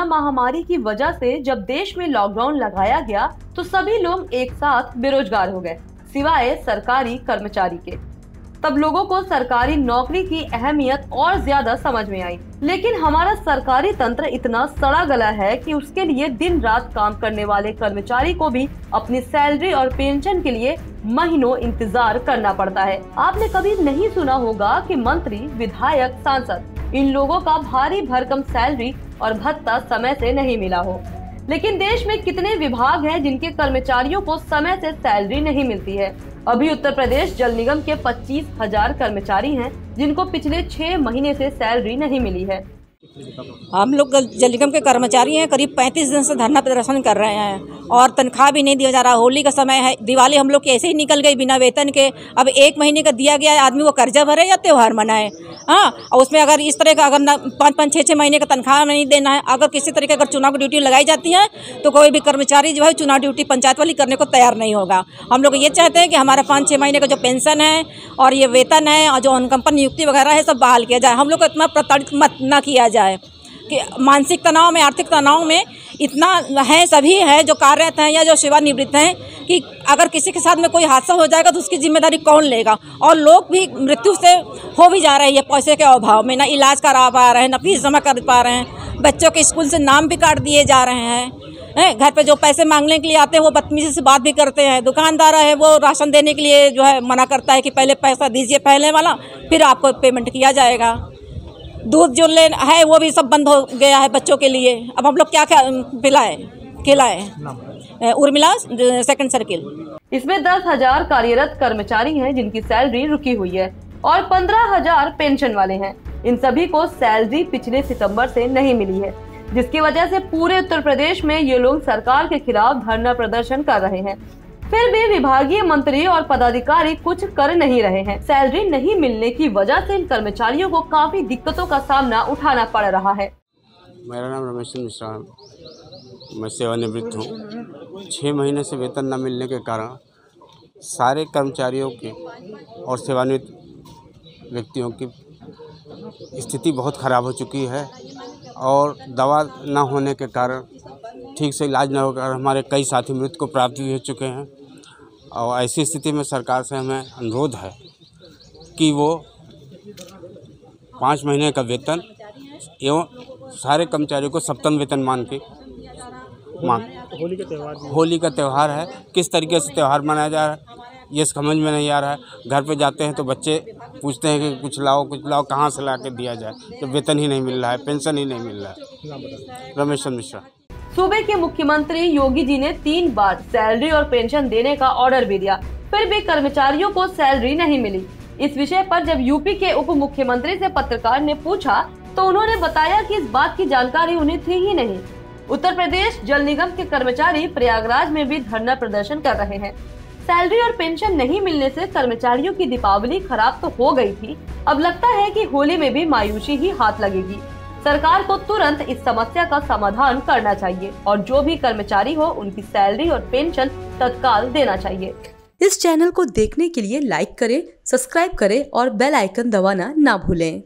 Corona महामारी की वजह से जब देश में लॉकडाउन लगाया गया तो सभी लोग एक साथ बेरोजगार हो गए, सिवाय सरकारी कर्मचारी के। तब लोगों को सरकारी नौकरी की अहमियत और ज्यादा समझ में आई। लेकिन हमारा सरकारी तंत्र इतना सड़ा गला है कि उसके लिए दिन रात काम करने वाले कर्मचारी को भी अपनी सैलरी और पेंशन के लिए महीनों इंतजार करना पड़ता है। आपने कभी नहीं सुना होगा कि मंत्री, विधायक, सांसद इन लोगों का भारी भरकम सैलरी और भत्ता समय से नहीं मिला हो। लेकिन देश में कितने विभाग हैं जिनके कर्मचारियों को समय से सैलरी नहीं मिलती है। अभी उत्तर प्रदेश जल निगम के 25,000 कर्मचारी हैं जिनको पिछले 6 महीने से सैलरी नहीं मिली है। हम लोग जल निगम के कर्मचारी हैं, करीब 35 दिन से धरना प्रदर्शन कर रहे हैं और तनख्वाह भी नहीं दिया जा रहा। होली का समय है, दिवाली हम लोग की ऐसे ही निकल गई बिना वेतन के। अब 1 महीने का दिया गया है, आदमी वो कर्जा भरे या त्योहार मनाए। हाँ, और उसमें अगर इस तरह का अगर 5-5, 6-6 महीने का तनख्वाह नहीं देना है, अगर किसी तरह की अगर चुनाव की ड्यूटी लगाई जाती है तो कोई भी कर्मचारी जो है चुनाव ड्यूटी पंचायत वाली करने को तैयार नहीं होगा। हम लोग ये चाहते हैं कि हमारा 5-6 महीने का जो पेंशन है और ये वेतन है और जो कंपनी नियुक्ति वगैरह है सब बहाल किया जाए। हम लोग को इतना प्रताड़ित मत न किया जाए कि मानसिक तनाव में, आर्थिक तनाव में इतना है, सभी हैं जो कार्यरत हैं या जो सेवानिवृत्त हैं कि अगर किसी के साथ में कोई हादसा हो जाएगा तो उसकी जिम्मेदारी कौन लेगा। और लोग भी मृत्यु से हो भी जा रहे हैं पैसे के अभाव में, ना इलाज करा पा रहे हैं, ना फीस जमा कर पा रहे हैं, बच्चों के स्कूल से नाम भी काट दिए जा रहे हैं। घर पे जो पैसे मांगने के लिए आते हैं वो बदतमीजी से बात भी करते हैं। दुकानदार है वो राशन देने के लिए जो है मना करता है कि पहले पैसा दीजिए पहले वाला, फिर आपको पेमेंट किया जाएगा। दूध जो ले है वो भी सब बंद हो गया है बच्चों के लिए। अब हम लोग क्या खिलाए। Urmila, 2nd circle. इसमें 10,000 कार्यरत कर्मचारी हैं जिनकी सैलरी रुकी हुई है और 15,000 पेंशन वाले हैं। इन सभी को सैलरी पिछले सितंबर से नहीं मिली है, जिसकी वजह से पूरे उत्तर प्रदेश में ये लोग सरकार के खिलाफ धरना प्रदर्शन कर रहे हैं। फिर भी विभागीय मंत्री और पदाधिकारी कुछ कर नहीं रहे हैं। सैलरी नहीं मिलने की वजह से इन कर्मचारियों को काफी दिक्कतों का सामना उठाना पड़ रहा है। मेरा नाम रमेश मिश्रा है, मैं सेवानिवृत्त हूँ। 6 महीने से वेतन न मिलने के कारण सारे कर्मचारियों के और सेवानिवृत्त व्यक्तियों की स्थिति बहुत ख़राब हो चुकी है और दवा न होने के कारण, ठीक से इलाज न होकर हमारे कई साथी मृत्यु को प्राप्त भी हो चुके हैं। और ऐसी स्थिति में सरकार से हमें अनुरोध है कि वो 5 महीने का वेतन एवं सारे कर्मचारियों को सप्तम वेतन मान के होली का त्यौहार है, किस तरीके से त्यौहार मनाया जा रहा है ये समझ में नहीं आ रहा है। घर पे जाते हैं तो बच्चे पूछते हैं कि कुछ लाओ, कहाँ से ला के दिया जाए, तो वेतन ही नहीं मिल रहा है, पेंशन ही नहीं मिल रहा है। रमेश मिश्रा। सूबे के मुख्यमंत्री योगी जी ने 3 बार सैलरी और पेंशन देने का ऑर्डर भी दिया, फिर भी कर्मचारियों को सैलरी नहीं मिली। इस विषय पर जब यूपी के उप मुख्यमंत्री से पत्रकार ने पूछा तो उन्होंने बताया कि इस बात की जानकारी उन्हें थी ही नहीं। उत्तर प्रदेश जल निगम के कर्मचारी प्रयागराज में भी धरना प्रदर्शन कर रहे हैं। सैलरी और पेंशन नहीं मिलने से कर्मचारियों की दीपावली खराब तो हो गई थी, अब लगता है कि होली में भी मायूसी ही हाथ लगेगी। सरकार को तुरंत इस समस्या का समाधान करना चाहिए और जो भी कर्मचारी हो उनकी सैलरी और पेंशन तत्काल देना चाहिए। इस चैनल को देखने के लिए लाइक करें, सब्सक्राइब करें और बेल आइकन दबाना ना भूलें।